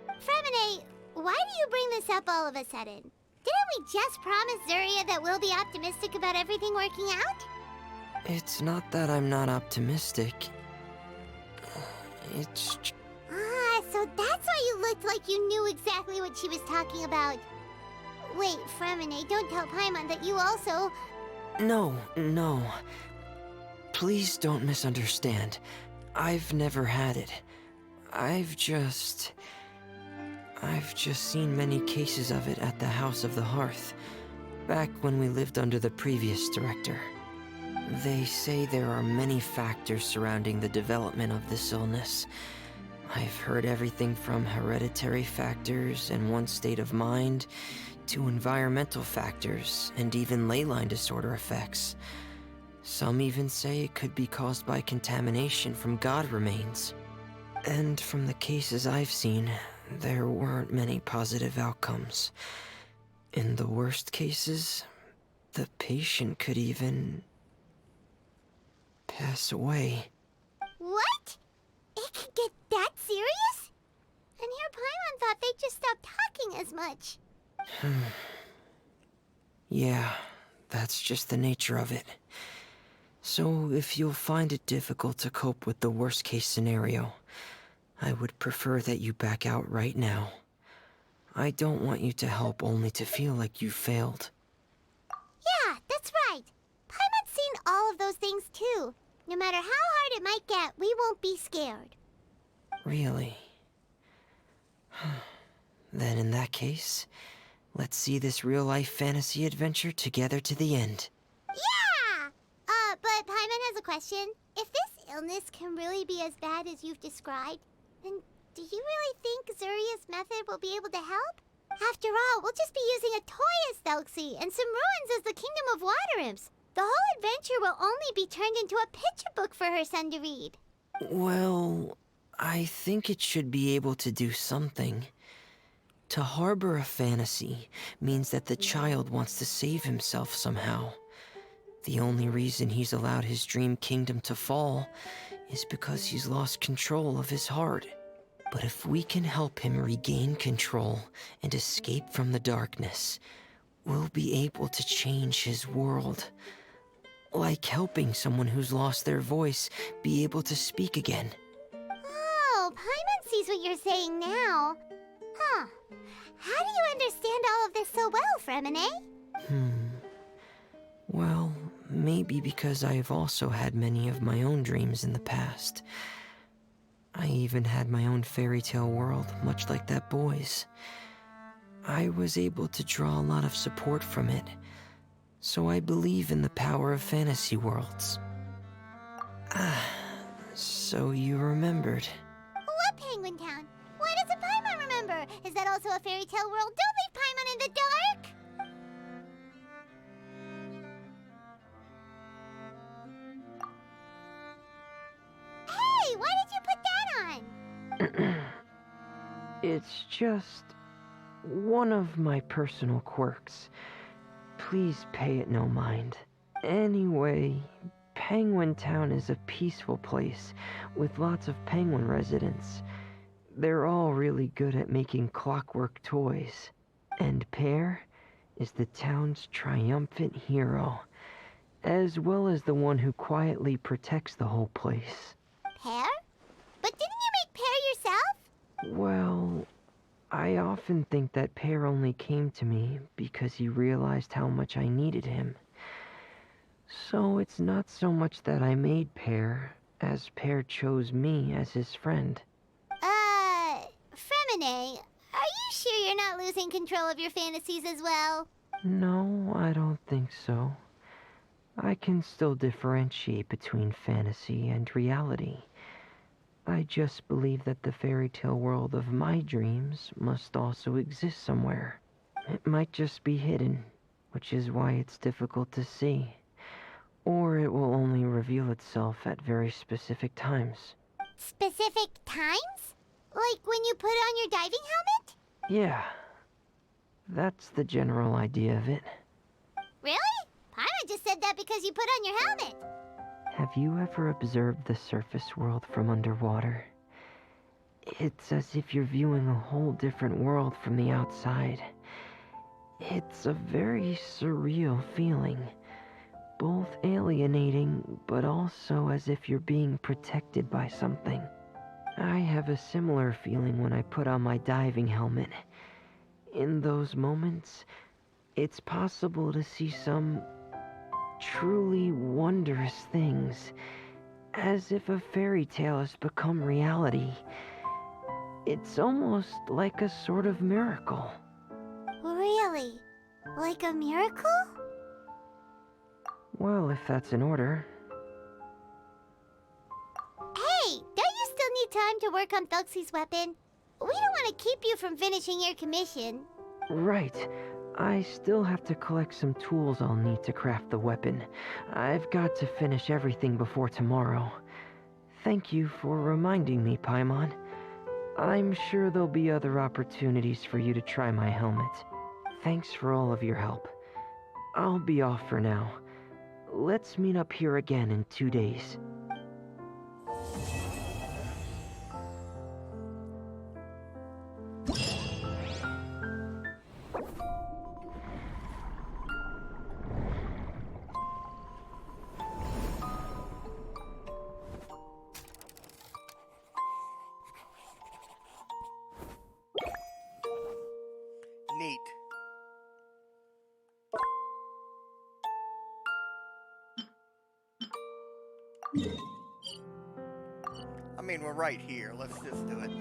Freminet, why do you bring this up all of a sudden? Didn't we just promise Zuria that we'll be optimistic about everything working out? It's not that I'm not optimistic. It's... Ah, so that's why you looked like you knew exactly what she was talking about. Wait, Freminet, don't tell Paimon that you also... No. Please don't misunderstand. I've never had it. I've just seen many cases of it at the House of the Hearth, back when we lived under the previous director. They say there are many factors surrounding the development of this illness. I've heard everything from hereditary factors and one's state of mind, to environmental factors, and even ley line disorder effects. Some even say it could be caused by contamination from god remains. And from the cases I've seen, there weren't many positive outcomes. In the worst cases, the patient could even pass away. What? It could get that serious? And here Paimon thought they'd just stop talking as much. Yeah, that's just the nature of it. So if you'll find it difficult to cope with the worst case scenario, I would prefer that you back out right now. I don't want you to help only to feel like you failed. Yeah, that's right. Paimon's seen all of those things too. No matter how hard it might get, we won't be scared. Really? Then in that case, let's see this real-life fantasy adventure together to the end. Yeah! But Paimon has a question. If this illness can really be as bad as you've described, then Do you really think Zuria's method will be able to help? After all, we'll just be using a toy as Thelxie and some ruins as the Kingdom of Water Imps. The whole adventure will only be turned into a picture book for her son to read. Well, I think it should be able to do something. To harbor a fantasy means that the child wants to save himself somehow. The only reason he's allowed his dream kingdom to fall is because he's lost control of his heart. But if we can help him regain control and escape from the darkness, we'll be able to change his world. Like helping someone who's lost their voice be able to speak again. Oh, Paimon sees what you're saying now. Huh. How do you understand all of this so well, Freminet? Well, maybe because I have also had many of my own dreams in the past. I even had my own fairy tale world, much like that boy's. I was able to draw a lot of support from it, so I believe in the power of fantasy worlds. So you remembered. What Penguin Town? Why doesn't Paimon remember? Is that also a fairy tale world? Don't leave Paimon in the dark! Hey, why did you put that on? It's just one of my personal quirks. Please pay it no mind. Anyway, Penguin Town is a peaceful place with lots of penguin residents. They're all really good at making clockwork toys. And Pear is the town's triumphant hero, as well as the one who quietly protects the whole place. Pear? But didn't you make Pear yourself? Well, I often think that Pear only came to me because he realized how much I needed him. So it's not so much that I made Pear, as Pear chose me as his friend. Freminet, are you sure you're not losing control of your fantasies as well? No, I don't think so. I can still differentiate between fantasy and reality. I just believe that the fairy tale world of my dreams must also exist somewhere. It might just be hidden, which is why it's difficult to see. Or it will only reveal itself at very specific times. Specific times? Like when you put on your diving helmet? Yeah, that's the general idea of it. Really? Paimon just said that because you put on your helmet. Have you ever observed the surface world from underwater? It's as if you're viewing a whole different world from the outside. It's a very surreal feeling. Both alienating, but also as if you're being protected by something. I have a similar feeling when I put on my diving helmet. In those moments, it's possible to see some truly wondrous things, as if a fairy tale has become reality. It's almost like a sort of miracle. Really? Like a miracle? Well, if that's in order. Hey, don't you still need time to work on Thelxie's weapon? We don't want to keep you from finishing your commission. Right. I still have to collect some tools I'll need to craft the weapon. I've got to finish everything before tomorrow. Thank you for reminding me, Paimon. I'm sure there'll be other opportunities for you to try my helmet. Thanks for all of your help. I'll be off for now. Let's meet up here again in 2 days. Neat. I mean, we're right here. Let's just do it.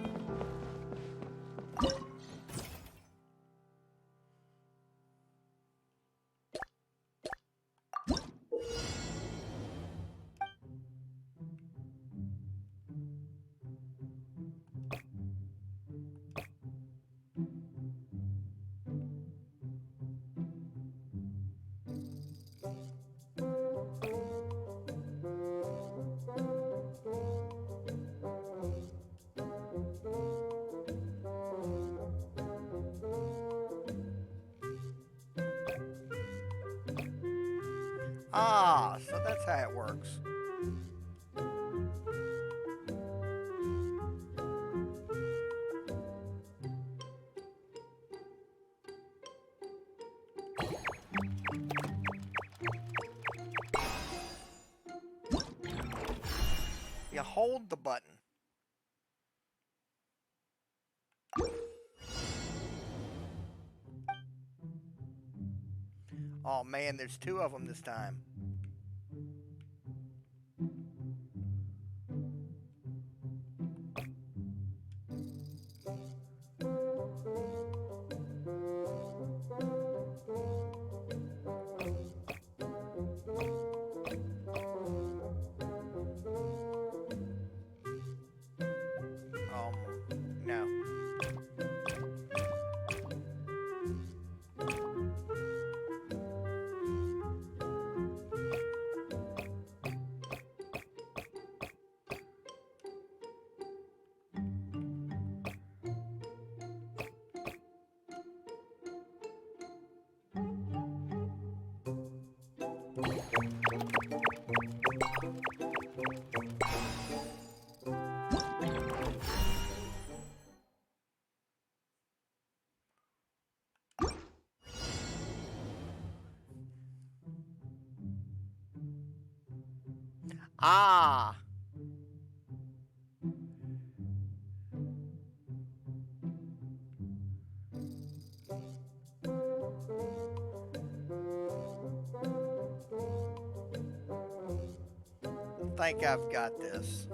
Ah, so that's how it works. You hold the button. Oh man, there's two of them this time. No. Ah! I think I've got this.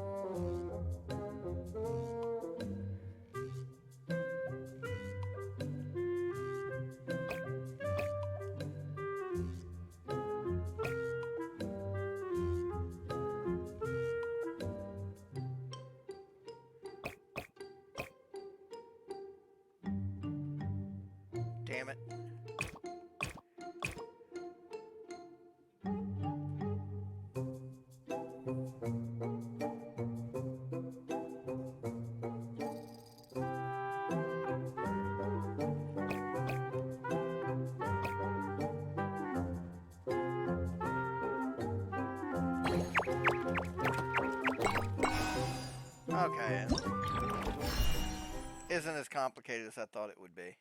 Damn it. Okay. Isn't as complicated as I thought it would be.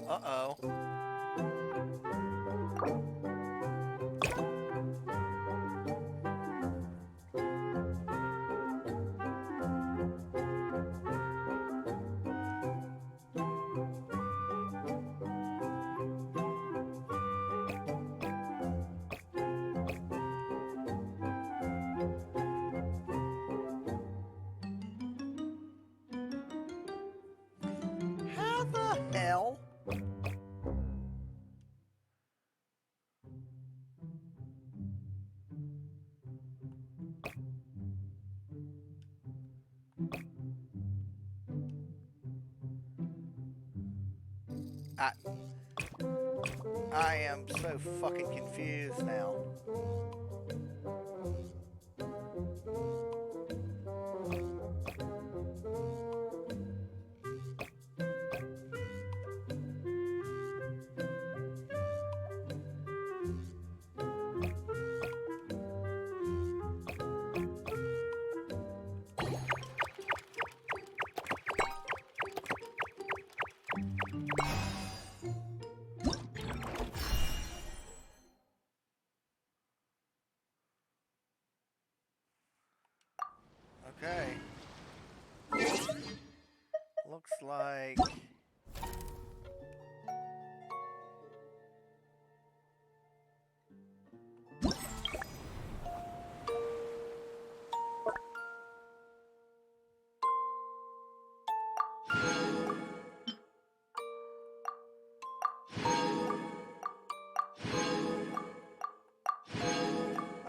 Uh-oh. How the hell? I I am so fucking confused now. looks like...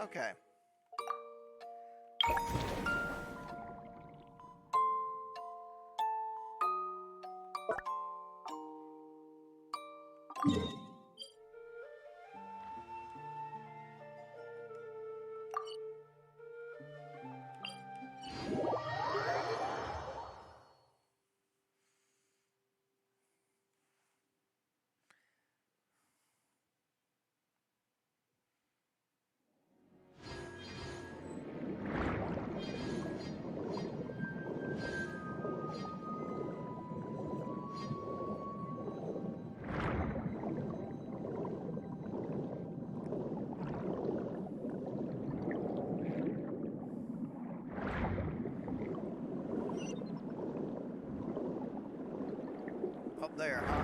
Okay. Up there, huh?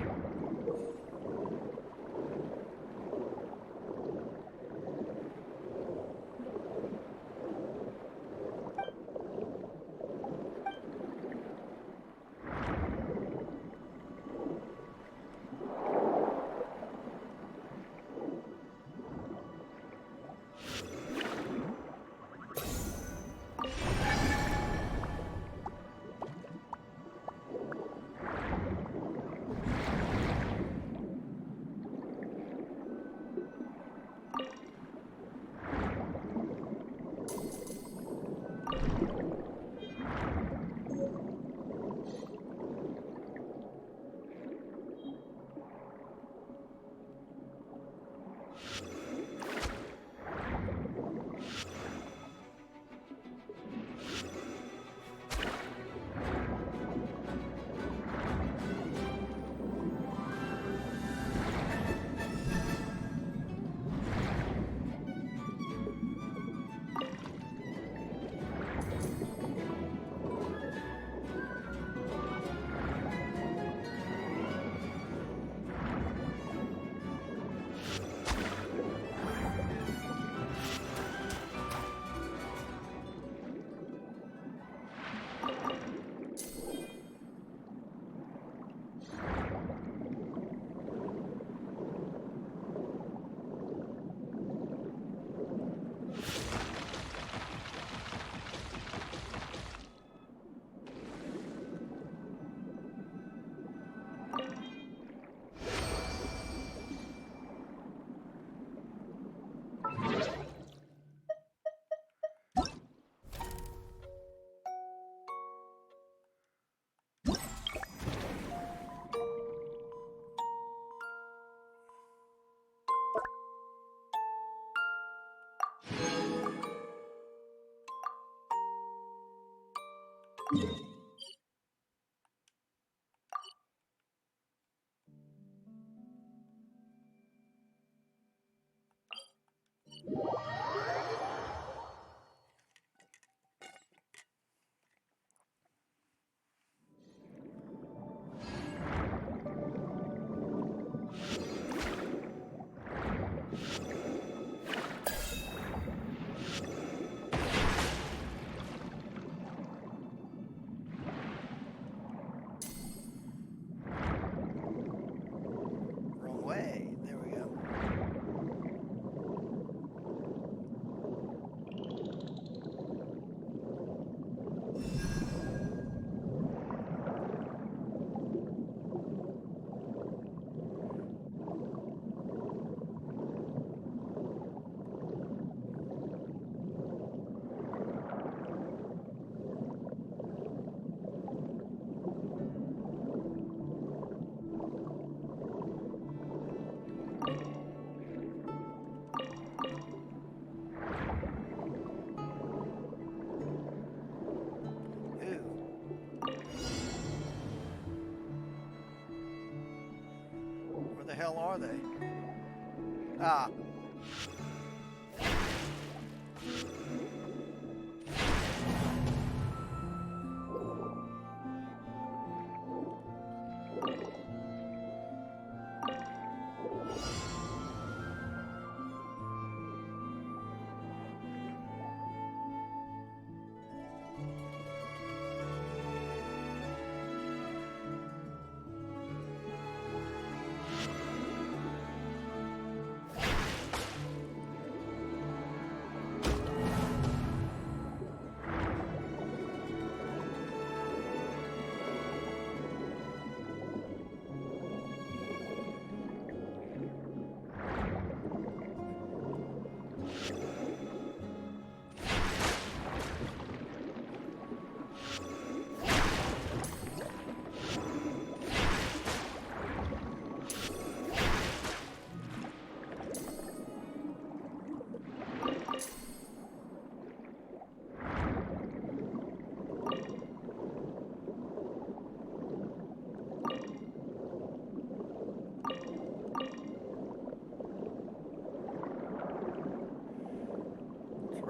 Wrong way. There we go. Ooh. Where the hell are they? Ah.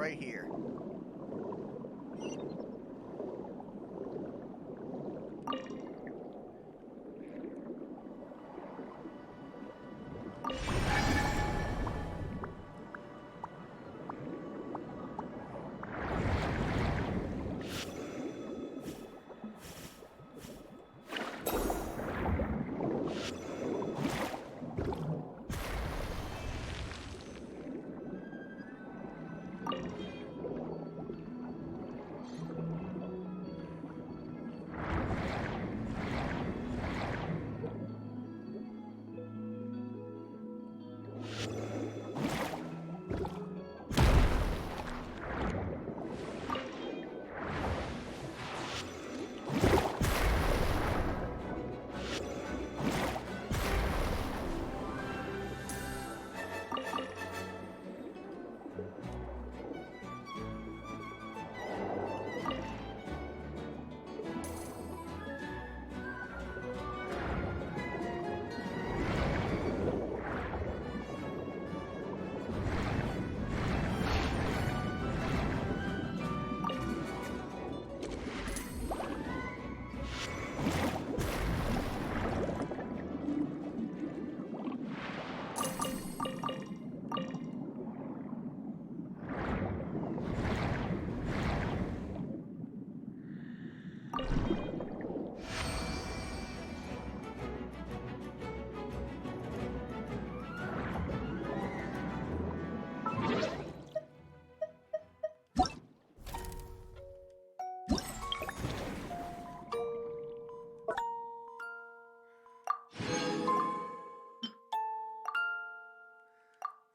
right here.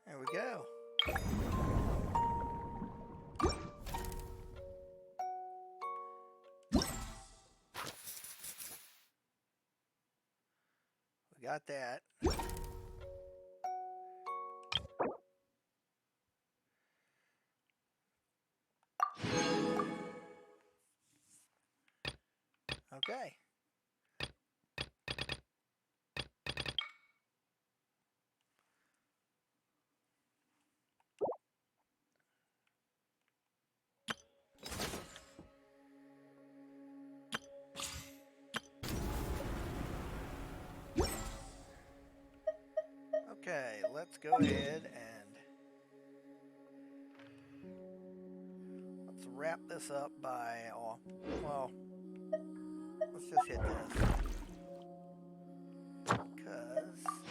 There we go. We got that. Okay. Okay, let's go ahead and let's wrap this up by, well, let's just hit this. Because, there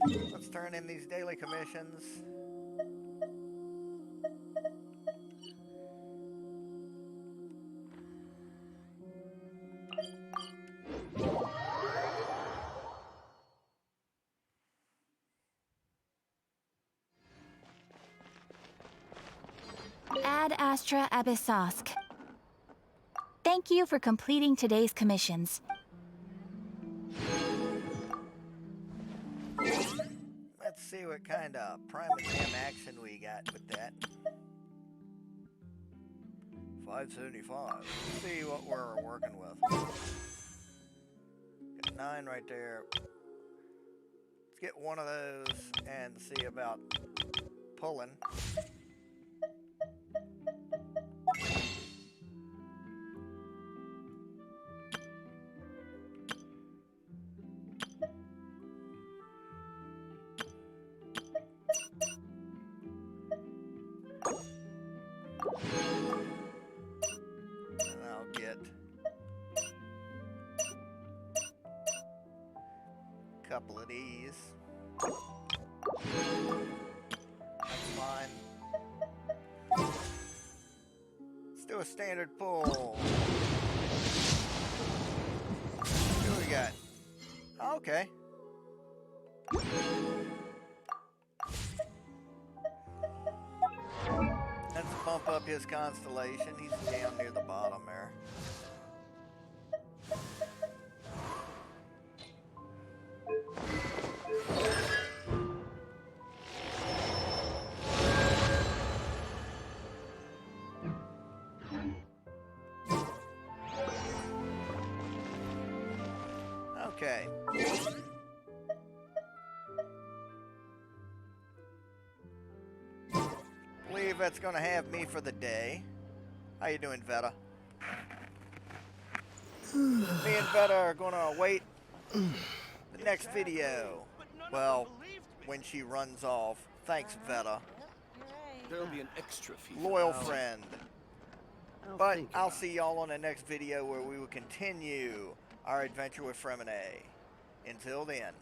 we are. Let's turn in these daily commissions. Ad Astra Abyssosk. Thank you for completing today's commissions. Let's see what kind of Freminet action we got with that. 575. Let's see what we're working with. Got 9 right there. Let's get one of those and see about pulling. And I'll get a couple of these. That's fine. Let's do a standard pull. What do we got? Okay. Let's bump up his constellation. He's down near the bottom there. Okay. Believe that's gonna have me for the day. How you doing, Veta? Me and Veta are gonna await the next video. Well, when she runs off. Thanks, Veta. There'll be an extra fee. Loyal friend. But I'll see y'all on the next video where we will continue our adventure with Freminet. Until then.